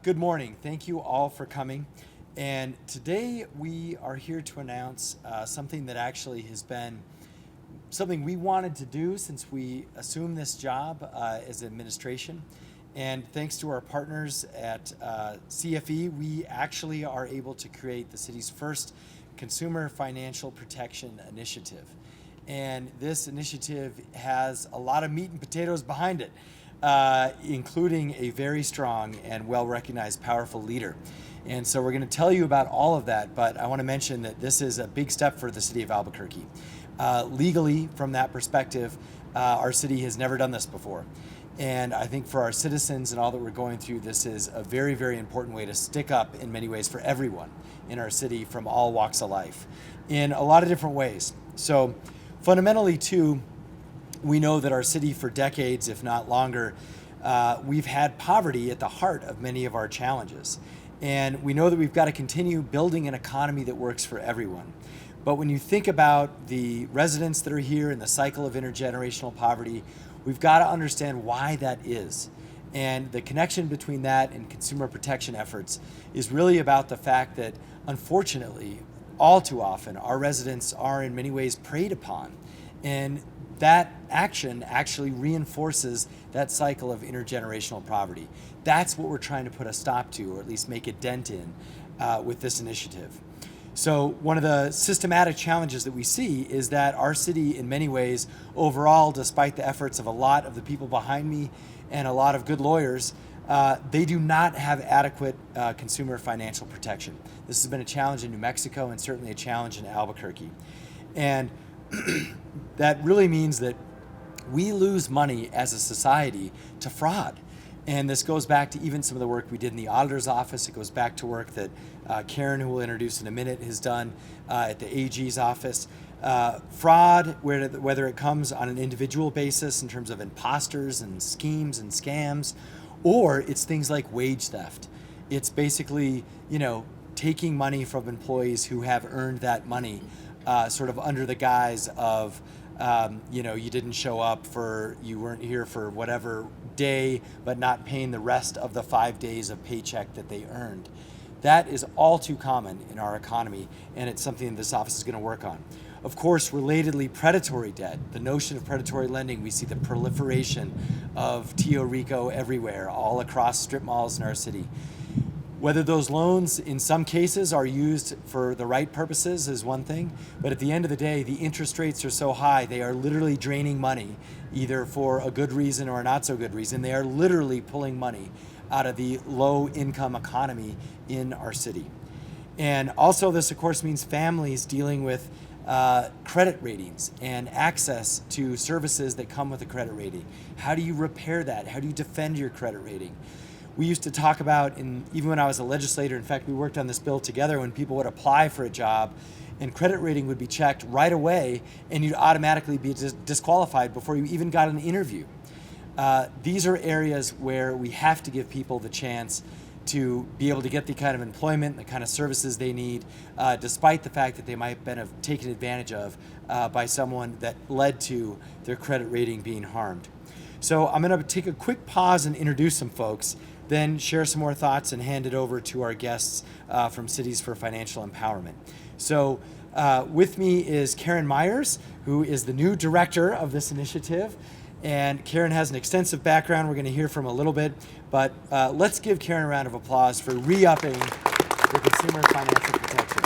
Good morning. Thank you all for coming. And today we are here to announce something that actually has been something we wanted to do since we assumed this job as administration. And thanks to our partners at CFE, we actually are able to create the city's first consumer financial protection initiative. And this initiative has a lot of meat and potatoes behind it, including a very strong and well-recognized, powerful leader. And so we're going to tell you about all of that, but I want to mention that this is a big step for the City of Albuquerque. Legally, from that perspective, our city has never done this before. And I think for our citizens and all that we're going through, this is a very, very important way to stick up in many ways for everyone in our city from all walks of life in a lot of different ways. So fundamentally, too, we know that our city for decades, if not longer, we've had poverty at the heart of many of our challenges. And we know that we've got to continue building an economy that works for everyone. But when you think about the residents that are here and the cycle of intergenerational poverty, we've got to understand why that is. And the connection between that and consumer protection efforts is really about the fact that, unfortunately, all too often, our residents are in many ways preyed upon. And that action actually reinforces that cycle of intergenerational poverty. That's what we're trying to put a stop to, or at least make a dent in with this initiative. So one of the systematic challenges that we see is that our city, in many ways, overall, despite the efforts of a lot of the people behind me and a lot of good lawyers, they do not have adequate consumer financial protection. This has been a challenge in New Mexico and certainly a challenge in Albuquerque. And that really means that we lose money as a society to fraud. And this goes back to even some of the work we did in the auditor's office. It goes back to work that Karen, who we'll introduce in a minute, has done at the AG's office. Fraud, whether it comes on an individual basis in terms of imposters and schemes and scams, or it's things like wage theft. It's basically, taking money from employees who have earned that money sort of under the guise of, you didn't show up you weren't here for whatever day, but not paying the rest of the 5 days of paycheck that they earned. That is all too common in our economy, and it's something this office is going to work on. Of course, relatedly, predatory debt, the notion of predatory lending, we see the proliferation of Tio Rico everywhere, all across strip malls in our city. Whether those loans in some cases are used for the right purposes is one thing, but at the end of the day, the interest rates are so high, they are literally draining money, either for a good reason or a not so good reason. They are literally pulling money out of the low income economy in our city. And also this, of course, means families dealing with credit ratings and access to services that come with a credit rating. How do you repair that? How do you defend your credit rating? We used to talk about, even when I was a legislator, in fact, we worked on this bill together, when people would apply for a job and credit rating would be checked right away and you'd automatically be disqualified before you even got an interview. These are areas where we have to give people the chance to be able to get the kind of employment, the kind of services they need, despite the fact that they might have been taken advantage of by someone that led to their credit rating being harmed. So I'm going to take a quick pause and introduce some folks, then share some more thoughts and hand it over to our guests from Cities for Financial Empowerment. So with me is Karen Myers, who is the new director of this initiative. And Karen has an extensive background. We're going to hear from a little bit, but let's give Karen a round of applause for re-upping the consumer financial protection.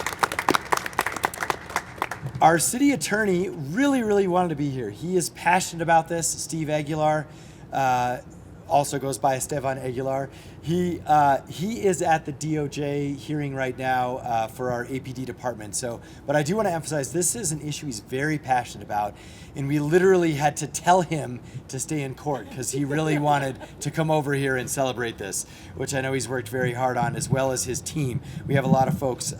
Our city attorney really wanted to be here. He is passionate about this. Steve Aguilar also goes by Esteban Aguilar. He is at the DOJ hearing right now for our APD department. But I do want to emphasize this is an issue he's very passionate about, and we literally had to tell him to stay in court because he really wanted to come over here and celebrate this, which I know he's worked very hard on, as well as his team. We have a lot of folks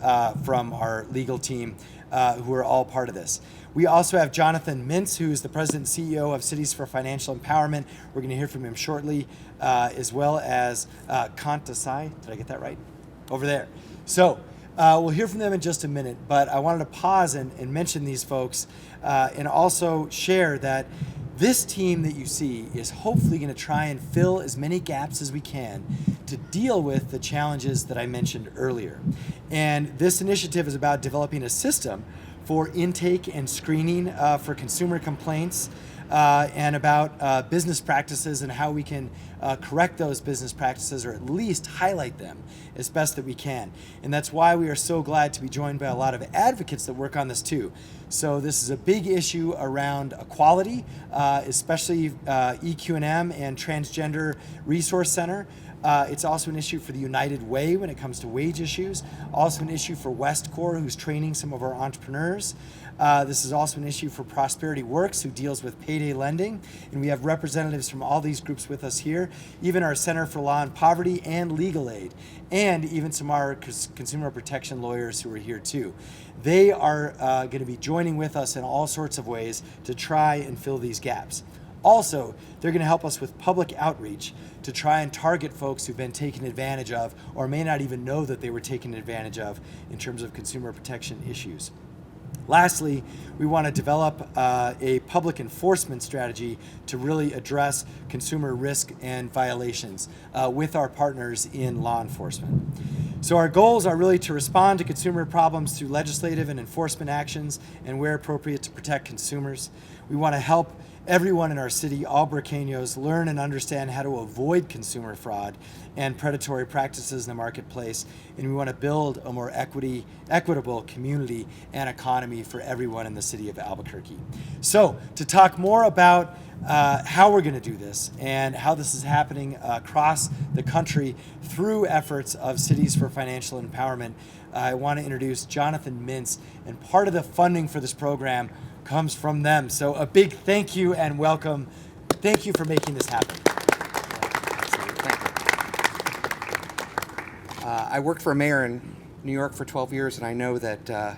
from our legal team who are all part of this. We also have Jonathan Mintz, who is the president and CEO of Cities for Financial Empowerment. We're going to hear from him shortly, as well as Kant Desai. Did I get that right? Over there. So we'll hear from them in just a minute, but I wanted to pause and mention these folks and also share that This team that you see is hopefully going to try and fill as many gaps as we can to deal with the challenges that I mentioned earlier. And this initiative is about developing a system for intake and screening for consumer complaints, and about business practices and how we can correct those business practices, or at least highlight them as best that we can. And that's why we are so glad to be joined by a lot of advocates that work on this too. So this is a big issue around equality, especially EQ&M and Transgender Resource Center. It's also an issue for the United Way when it comes to wage issues. Also an issue for Westcor, who's training some of our entrepreneurs. This is also an issue for Prosperity Works, who deals with payday lending. And we have representatives from all these groups with us here, even our Center for Law and Poverty and Legal Aid, and even some of our consumer protection lawyers who are here too. They are going to be joining with us in all sorts of ways to try and fill these gaps. Also, they're going to help us with public outreach to try and target folks who've been taken advantage of or may not even know that they were taken advantage of in terms of consumer protection issues. Lastly, we want to develop a public enforcement strategy to really address consumer risk and violations with our partners in law enforcement. So our goals are really to respond to consumer problems through legislative and enforcement actions, and where appropriate, to protect consumers. We want to help everyone in our city, all Burqueños, learn and understand how to avoid consumer fraud and predatory practices in the marketplace. And we want to build a more equitable community and economy for everyone in the city of Albuquerque. So to talk more about how we're going to do this and how this is happening across the country through efforts of Cities for Financial Empowerment, I want to introduce Jonathan Mintz. And part of the funding for this program comes from them. So a big thank you and welcome. Thank you for making this happen. I worked for a mayor in New York for 12 years, and I know that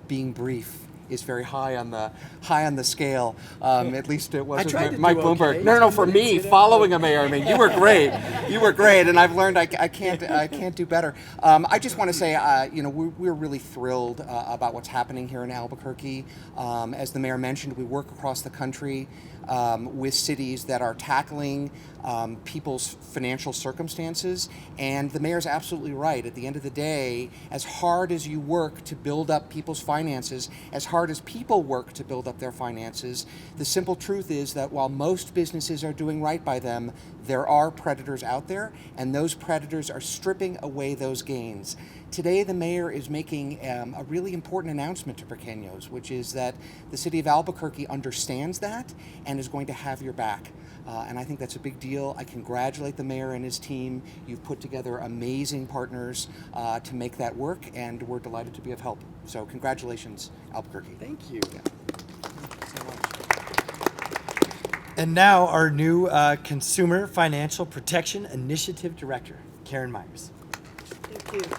being brief is very high on the scale. At least it was with Mike Bloomberg. Okay. No, for me, following a mayor, I mean, you were great. You were great, and I've learned I can't do better. I just want to say, we're really thrilled about what's happening here in Albuquerque. As the mayor mentioned, we work across the country with cities that are tackling people's financial circumstances, and the mayor's absolutely right. At the end of the day, as hard as you work to build up people's finances, as hard as people work to build up their finances, the simple truth is that while most businesses are doing right by them, there are predators out there, and those predators are stripping away those gains. Today, the mayor is making a really important announcement to Burqueños, which is that the city of Albuquerque understands that and is going to have your back. And I think that's a big deal. I congratulate the mayor and his team. You've put together amazing partners to make that work, and we're delighted to be of help. So congratulations, Albuquerque. Thank you. Yeah. Thank you so much. And now our new Consumer Financial Protection Initiative Director, Karen Myers. Thank you.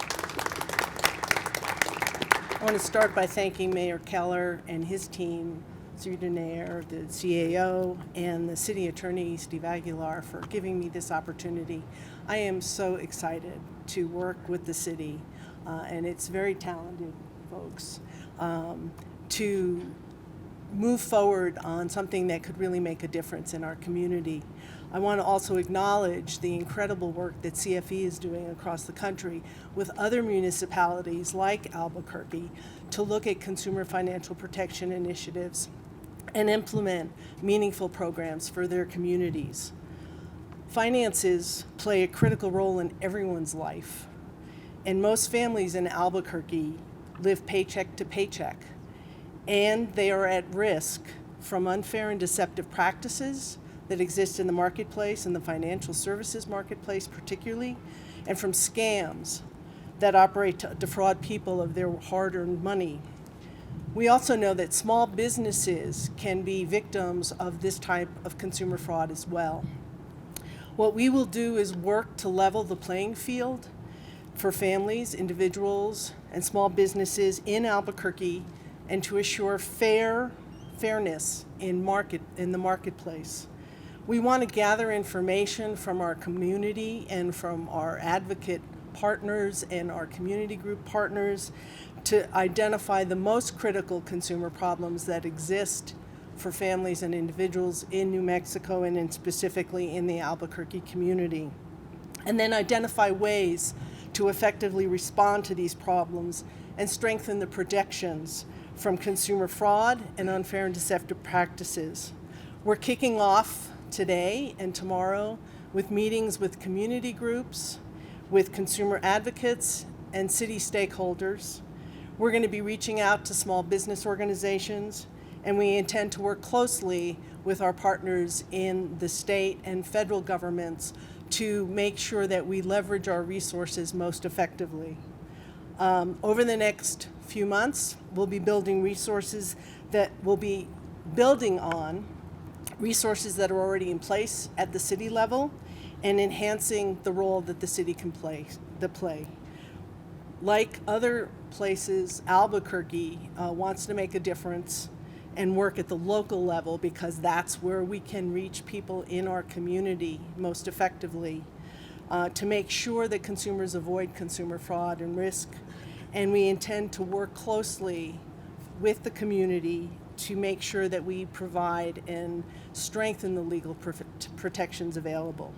I want to start by thanking Mayor Keller and his team, Sue Denaire, the CAO, and the City Attorney, Steve Aguilar, for giving me this opportunity. I am so excited to work with the city, and it's very talented folks, to move forward on something that could really make a difference in our community. I want to also acknowledge the incredible work that CFE is doing across the country with other municipalities like Albuquerque to look at consumer financial protection initiatives and implement meaningful programs for their communities. Finances play a critical role in everyone's life, and most families in Albuquerque live paycheck to paycheck, and they are at risk from unfair and deceptive practices that exist in the marketplace, in the financial services marketplace particularly, and from scams that operate to defraud people of their hard-earned money. We also know that small businesses can be victims of this type of consumer fraud as well. What we will do is work to level the playing field for families, individuals, and small businesses in Albuquerque, and to assure fairness in the marketplace. We want to gather information from our community and from our advocate partners and our community group partners to identify the most critical consumer problems that exist for families and individuals in New Mexico and specifically in the Albuquerque community. And then identify ways to effectively respond to these problems and strengthen the protections from consumer fraud and unfair and deceptive practices. We're kicking off today and tomorrow with meetings with community groups, with consumer advocates, and city stakeholders. We're going to be reaching out to small business organizations, and we intend to work closely with our partners in the state and federal governments to make sure that we leverage our resources most effectively. Over the next few months, we'll be building resources that will be building on resources that are already in place at the city level and enhancing the role that the city can play. Like other places, Albuquerque wants to make a difference and work at the local level because that's where we can reach people in our community most effectively to make sure that consumers avoid consumer fraud and risk. And we intend to work closely with the community to make sure that we provide and strengthen the legal protections available.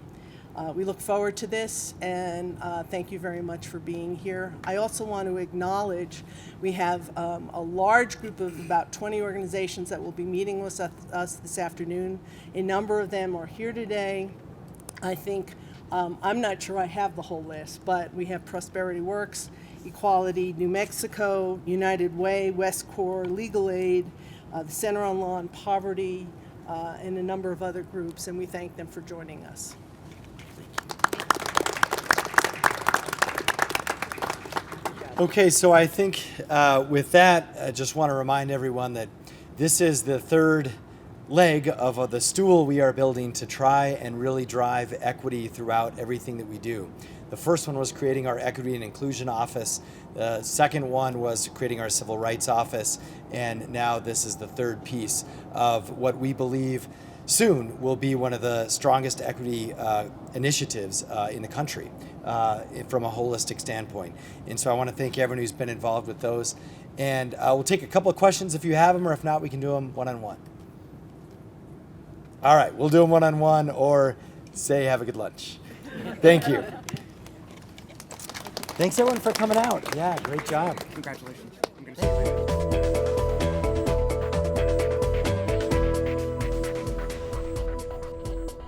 We look forward to this, and thank you very much for being here. I also want to acknowledge we have a large group of about 20 organizations that will be meeting with us this afternoon. A number of them are here today. I think, I'm not sure I have the whole list, but we have Prosperity Works, Equality New Mexico, United Way, West Core, Legal Aid, the Center on Law and Poverty, and a number of other groups, and we thank them for joining us. Okay, so I think with that, I just want to remind everyone that this is the third leg of the stool we are building to try and really drive equity throughout everything that we do. The first one was creating our Equity and Inclusion Office. The second one was creating our Civil Rights Office. And now this is the third piece of what we believe soon will be one of the strongest equity initiatives in the country from a holistic standpoint. And so I want to thank everyone who's been involved with those. And we'll take a couple of questions if you have them, or if not, we can do them one-on-one. All right, we'll do them one-on-one, or say have a good lunch. Thank you. Thanks everyone for coming out. Yeah, great job. Congratulations.